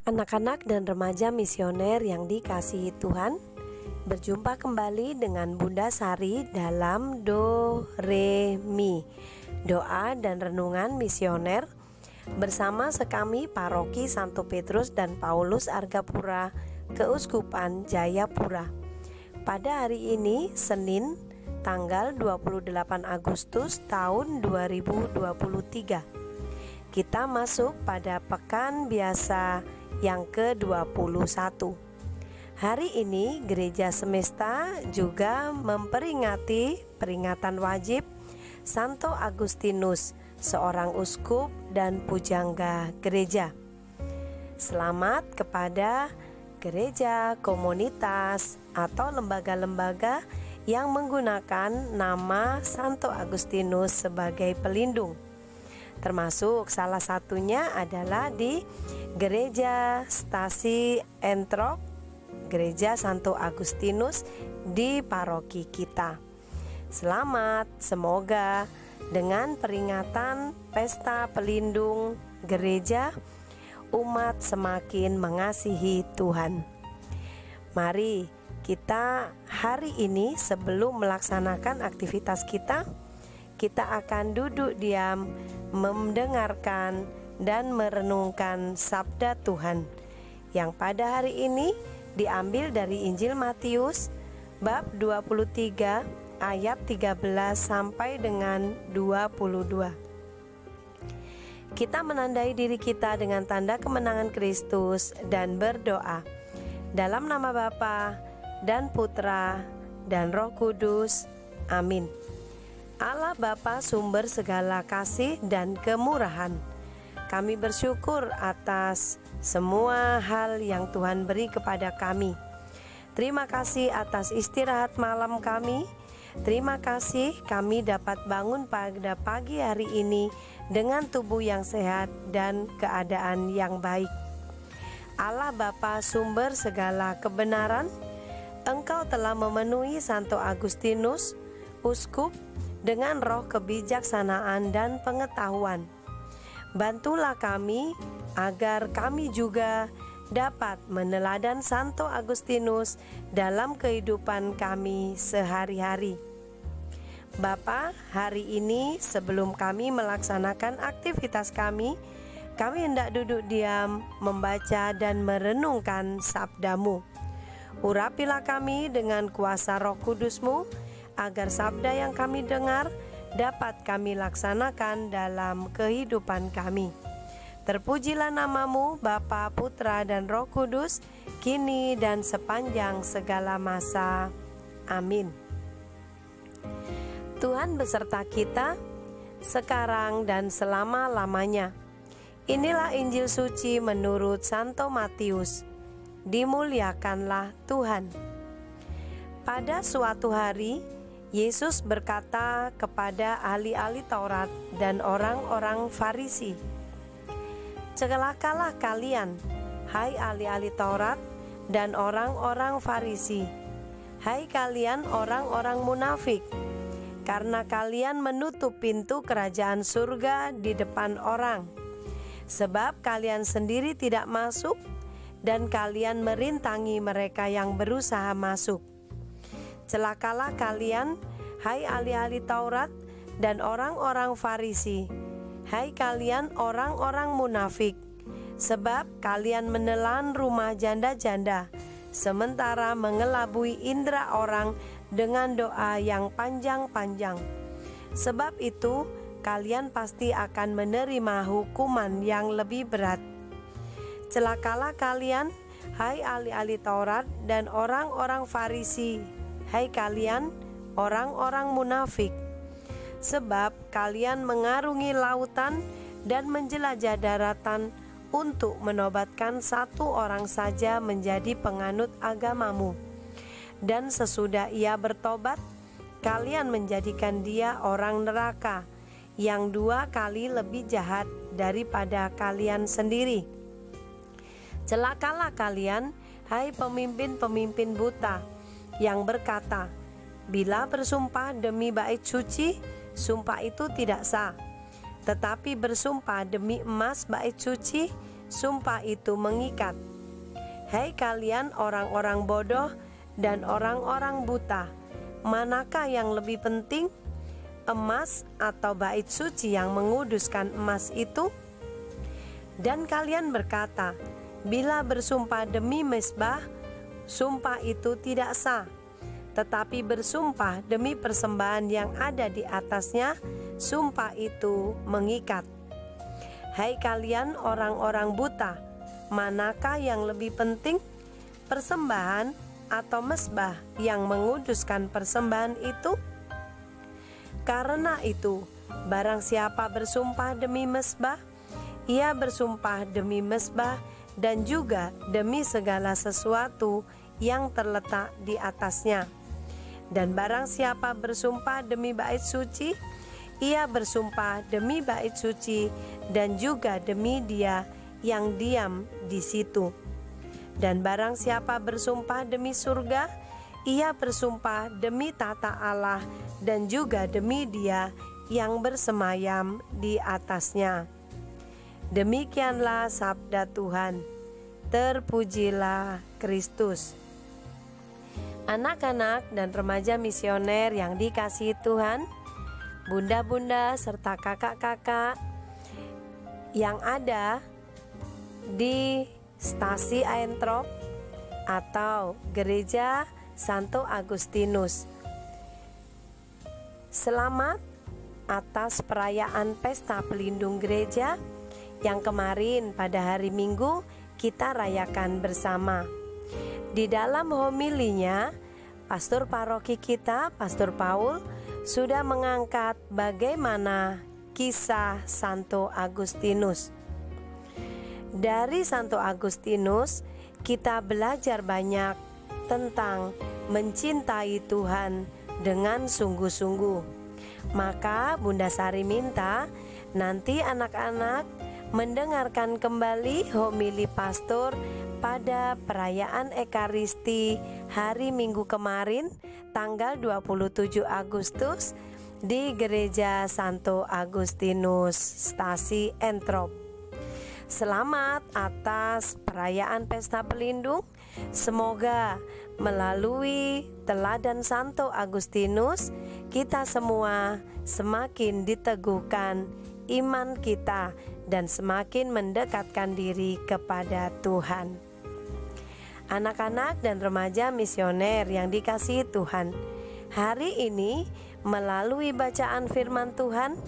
Anak-anak dan remaja misioner yang dikasihi Tuhan, berjumpa kembali dengan Bunda Sari dalam Do Re Mi, doa dan renungan misioner bersama sekami Paroki Santo Petrus dan Paulus Argapura, Keuskupan Jayapura. Pada hari ini, Senin, tanggal 28 Agustus tahun 2023. Kita masuk pada pekan biasa yang ke-21. Hari ini Gereja Semesta juga memperingati peringatan wajib Santo Agustinus, seorang uskup dan pujangga gereja. Selamat kepada gereja, komunitas, atau lembaga-lembaga yang menggunakan nama Santo Agustinus sebagai pelindung. Termasuk salah satunya adalah di Gereja Stasi Entrop, Gereja Santo Agustinus di paroki kita. Selamat, semoga dengan peringatan Pesta Pelindung Gereja, umat semakin mengasihi Tuhan. Mari kita hari ini sebelum melaksanakan aktivitas kita akan duduk diam, mendengarkan dan merenungkan sabda Tuhan yang pada hari ini diambil dari Injil Matius bab 23 ayat 13 sampai dengan 22. Kita menandai diri kita dengan tanda kemenangan Kristus dan berdoa dalam nama Bapa dan Putra dan Roh Kudus. Amin. Allah Bapa, sumber segala kasih dan kemurahan, kami bersyukur atas semua hal yang Tuhan beri kepada kami. Terima kasih atas istirahat malam kami. Terima kasih kami dapat bangun pada pagi hari ini dengan tubuh yang sehat dan keadaan yang baik. Allah Bapa, sumber segala kebenaran, Engkau telah memenuhi Santo Agustinus, uskup, dengan roh kebijaksanaan dan pengetahuan. Bantulah kami agar kami juga dapat meneladan Santo Agustinus dalam kehidupan kami sehari-hari. Bapa, hari ini sebelum kami melaksanakan aktivitas kami hendak duduk diam, membaca dan merenungkan sabda-Mu. Urapilah kami dengan kuasa Roh Kudus-Mu, agar sabda yang kami dengar dapat kami laksanakan dalam kehidupan kami. Terpujilah nama-Mu, Bapa, Putra, dan Roh Kudus, kini dan sepanjang segala masa. Amin. Tuhan beserta kita, sekarang dan selama-lamanya. Inilah Injil suci menurut Santo Matius. Dimuliakanlah Tuhan. Pada suatu hari, Yesus berkata kepada ahli-ahli Taurat dan orang-orang Farisi, "Celakalah kalian, hai ahli-ahli Taurat dan orang-orang Farisi, hai kalian orang-orang munafik, karena kalian menutup pintu kerajaan surga di depan orang, sebab kalian sendiri tidak masuk dan kalian merintangi mereka yang berusaha masuk. Celakalah kalian, hai ahli-ahli Taurat dan orang-orang Farisi, hai kalian orang-orang munafik, sebab kalian menelan rumah janda-janda, sementara mengelabui indera orang dengan doa yang panjang-panjang. Sebab itu, kalian pasti akan menerima hukuman yang lebih berat. Celakalah kalian, hai ahli-ahli Taurat dan orang-orang Farisi, hai kalian orang-orang munafik, sebab kalian mengarungi lautan dan menjelajah daratan untuk menobatkan satu orang saja menjadi penganut agamamu. Dan sesudah ia bertobat, kalian menjadikan dia orang neraka, yang 2 kali lebih jahat daripada kalian sendiri. Celakalah kalian, hai pemimpin-pemimpin buta, yang berkata, bila bersumpah demi bait suci, sumpah itu tidak sah. Tetapi bersumpah demi emas bait suci, sumpah itu mengikat. Hai kalian orang-orang bodoh dan orang-orang buta, manakah yang lebih penting, emas atau bait suci yang menguduskan emas itu? Dan kalian berkata, bila bersumpah demi mezbah, sumpah itu tidak sah. Tetapi bersumpah demi persembahan yang ada di atasnya, sumpah itu mengikat. Hai kalian orang-orang buta, manakah yang lebih penting, persembahan atau mezbah yang menguduskan persembahan itu? Karena itu, barang siapa bersumpah demi mezbah, ia bersumpah demi mezbah dan juga demi segala sesuatu yang terletak di atasnya. Dan barang siapa bersumpah demi bait suci, ia bersumpah demi bait suci dan juga demi Dia yang diam di situ. Dan barang siapa bersumpah demi surga, ia bersumpah demi tata Allah dan juga demi Dia yang bersemayam di atasnya. Demikianlah sabda Tuhan. Terpujilah Kristus. Anak-anak dan remaja misioner yang dikasihi Tuhan, bunda-bunda serta kakak-kakak yang ada di Stasi Aentrop atau Gereja Santo Agustinus, selamat atas perayaan Pesta Pelindung Gereja yang kemarin pada hari Minggu kita rayakan bersama. Di dalam homilinya, pastor paroki kita, Pastor Paul, sudah mengangkat bagaimana kisah Santo Agustinus. Dari Santo Agustinus, kita belajar banyak tentang mencintai Tuhan dengan sungguh-sungguh. Maka Bunda Sari minta nanti anak-anak mendengarkan kembali homili pastor pada perayaan Ekaristi hari Minggu kemarin tanggal 27 Agustus di Gereja Santo Agustinus Stasi Entrop. Selamat atas perayaan Pesta Pelindung. Semoga melalui teladan Santo Agustinus kita semua semakin diteguhkan iman kita dan semakin mendekatkan diri kepada Tuhan. Anak-anak dan remaja misioner yang dikasihi Tuhan, hari ini melalui bacaan firman Tuhan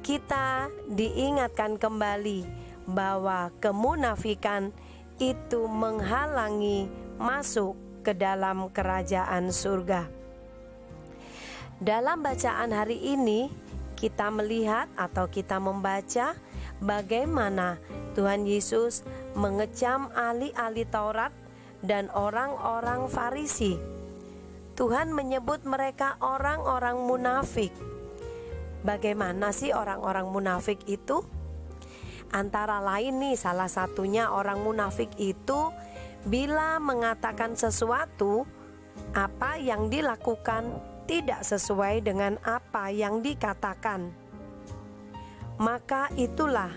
kita diingatkan kembali bahwa kemunafikan itu menghalangi masuk ke dalam kerajaan surga. Dalam bacaan hari ini kita melihat atau kita membaca bagaimana Tuhan Yesus mengecam ahli-ahli Taurat dan orang-orang Farisi. Tuhan menyebut mereka orang-orang munafik. Bagaimana sih orang-orang munafik itu? Antara lain nih, salah satunya orang munafik itu bila mengatakan sesuatu, apa yang dilakukan tidak sesuai dengan apa yang dikatakan. Maka itulah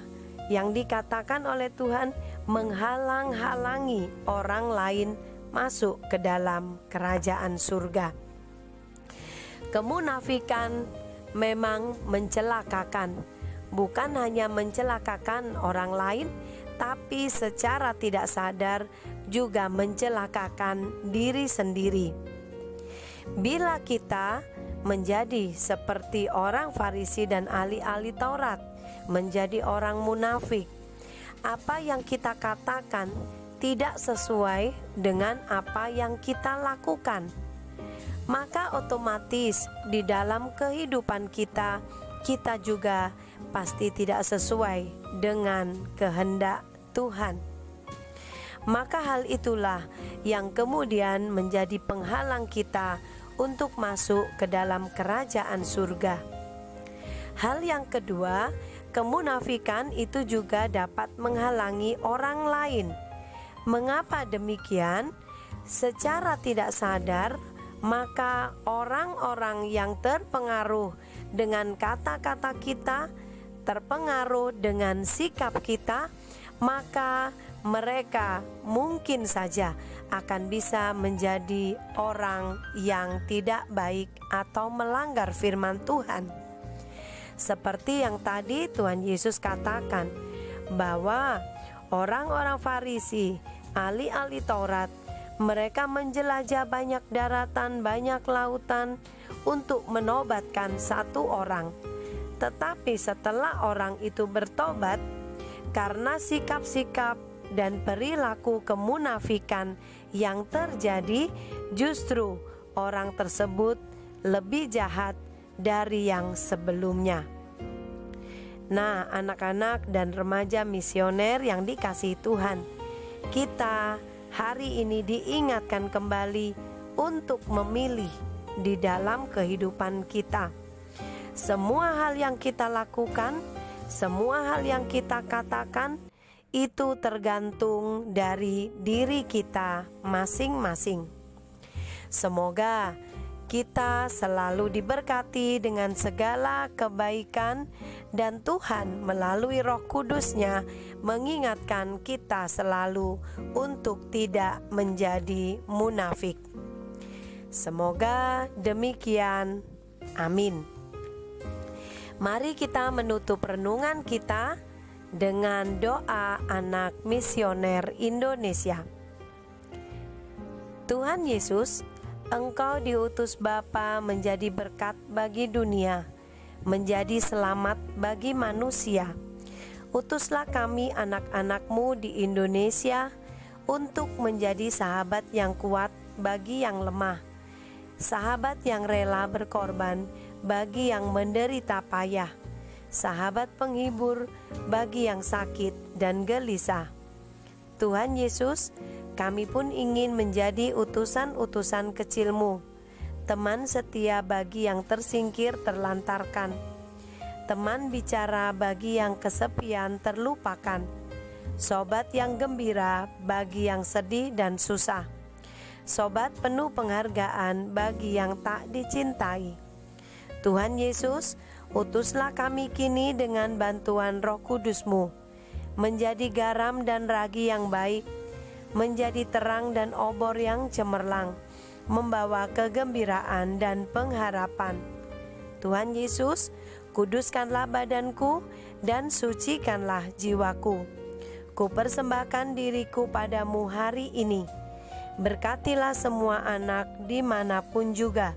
yang dikatakan oleh Tuhan menghalang-halangi orang lain masuk ke dalam kerajaan surga. Kemunafikan memang mencelakakan, bukan hanya mencelakakan orang lain, tapi secara tidak sadar juga mencelakakan diri sendiri. Bila kita menjadi seperti orang Farisi dan ahli-ahli Taurat, menjadi orang munafik, apa yang kita katakan tidak sesuai dengan apa yang kita lakukan, maka otomatis di dalam kehidupan kita juga pasti tidak sesuai dengan kehendak Tuhan. Maka hal itulah yang kemudian menjadi penghalang kita untuk masuk ke dalam kerajaan surga. Hal yang kedua, kemunafikan itu juga dapat menghalangi orang lain. Mengapa demikian? Secara tidak sadar, maka orang-orang yang terpengaruh dengan kata-kata kita, terpengaruh dengan sikap kita, maka mereka mungkin saja akan bisa menjadi orang yang tidak baik atau melanggar firman Tuhan. Seperti yang tadi Tuhan Yesus katakan, bahwa orang-orang Farisi, ahli-ahli Taurat, mereka menjelajah banyak daratan, banyak lautan untuk menobatkan satu orang. Tetapi setelah orang itu bertobat, karena sikap-sikap dan perilaku kemunafikan yang terjadi, justru orang tersebut lebih jahat dari yang sebelumnya. Nah, anak-anak dan remaja misioner yang dikasihi Tuhan, kita hari ini diingatkan kembali untuk memilih di dalam kehidupan kita. Semua hal yang kita lakukan, semua hal yang kita katakan, itu tergantung dari diri kita masing-masing. Semoga kita selalu diberkati dengan segala kebaikan, dan Tuhan melalui Roh Kudus-Nya mengingatkan kita selalu untuk tidak menjadi munafik. Semoga demikian. Amin. Mari kita menutup renungan kita dengan doa anak misioner Indonesia. Tuhan Yesus, Engkau diutus Bapa menjadi berkat bagi dunia, menjadi selamat bagi manusia. Utuslah kami anak-anak-Mu di Indonesia untuk menjadi sahabat yang kuat bagi yang lemah, sahabat yang rela berkorban bagi yang menderita payah, sahabat penghibur bagi yang sakit dan gelisah. Tuhan Yesus, kami pun ingin menjadi utusan-utusan kecil-Mu, teman setia bagi yang tersingkir terlantarkan, teman bicara bagi yang kesepian terlupakan, sobat yang gembira bagi yang sedih dan susah, sobat penuh penghargaan bagi yang tak dicintai. Tuhan Yesus, utuslah kami kini dengan bantuan Roh Kudus-Mu, menjadi garam dan ragi yang baik, menjadi terang dan obor yang cemerlang, membawa kegembiraan dan pengharapan. Tuhan Yesus, kuduskanlah badanku dan sucikanlah jiwaku. Kupersembahkan diriku padamu hari ini. Berkatilah semua anak dimanapun juga.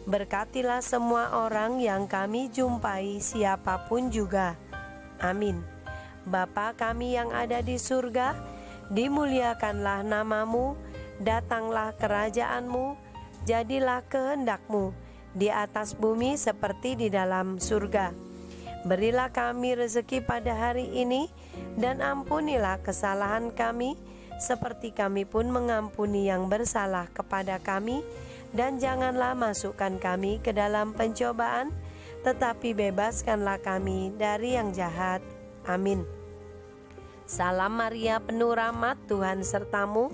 Berkatilah semua orang yang kami jumpai siapapun juga. Amin. Bapa kami yang ada di surga, dimuliakanlah nama-Mu, datanglah kerajaan-Mu, jadilah kehendak-Mu di atas bumi seperti di dalam surga. Berilah kami rezeki pada hari ini, dan ampunilah kesalahan kami, seperti kami pun mengampuni yang bersalah kepada kami. Dan janganlah masukkan kami ke dalam pencobaan, tetapi bebaskanlah kami dari yang jahat. Amin. Salam Maria, penuh rahmat, Tuhan sertamu.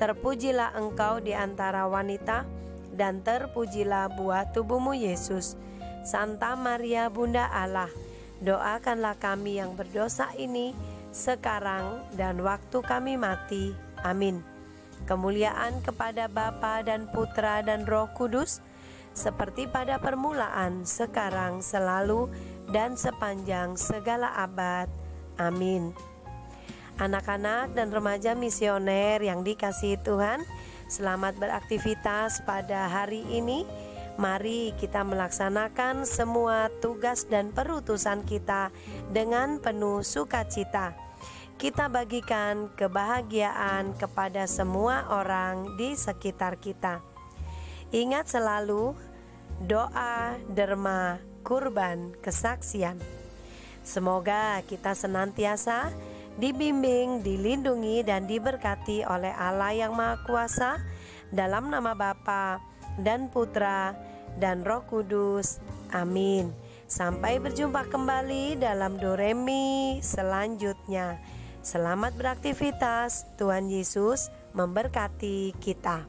Terpujilah engkau di antara wanita, dan terpujilah buah tubuhmu Yesus. Santa Maria, Bunda Allah, doakanlah kami yang berdosa ini, sekarang dan waktu kami mati. Amin. Kemuliaan kepada Bapa dan Putra dan Roh Kudus, seperti pada permulaan, sekarang, selalu, dan sepanjang segala abad. Amin. Anak-anak dan remaja misioner yang dikasihi Tuhan, selamat beraktivitas pada hari ini. Mari kita melaksanakan semua tugas dan perutusan kita dengan penuh sukacita. Kita bagikan kebahagiaan kepada semua orang di sekitar kita. Ingat selalu doa, derma, kurban, kesaksian. Semoga kita senantiasa dibimbing, dilindungi, dan diberkati oleh Allah yang Maha Kuasa, dalam nama Bapa dan Putra dan Roh Kudus. Amin. Sampai berjumpa kembali dalam Doremi selanjutnya. Selamat beraktivitas. Tuhan Yesus memberkati kita.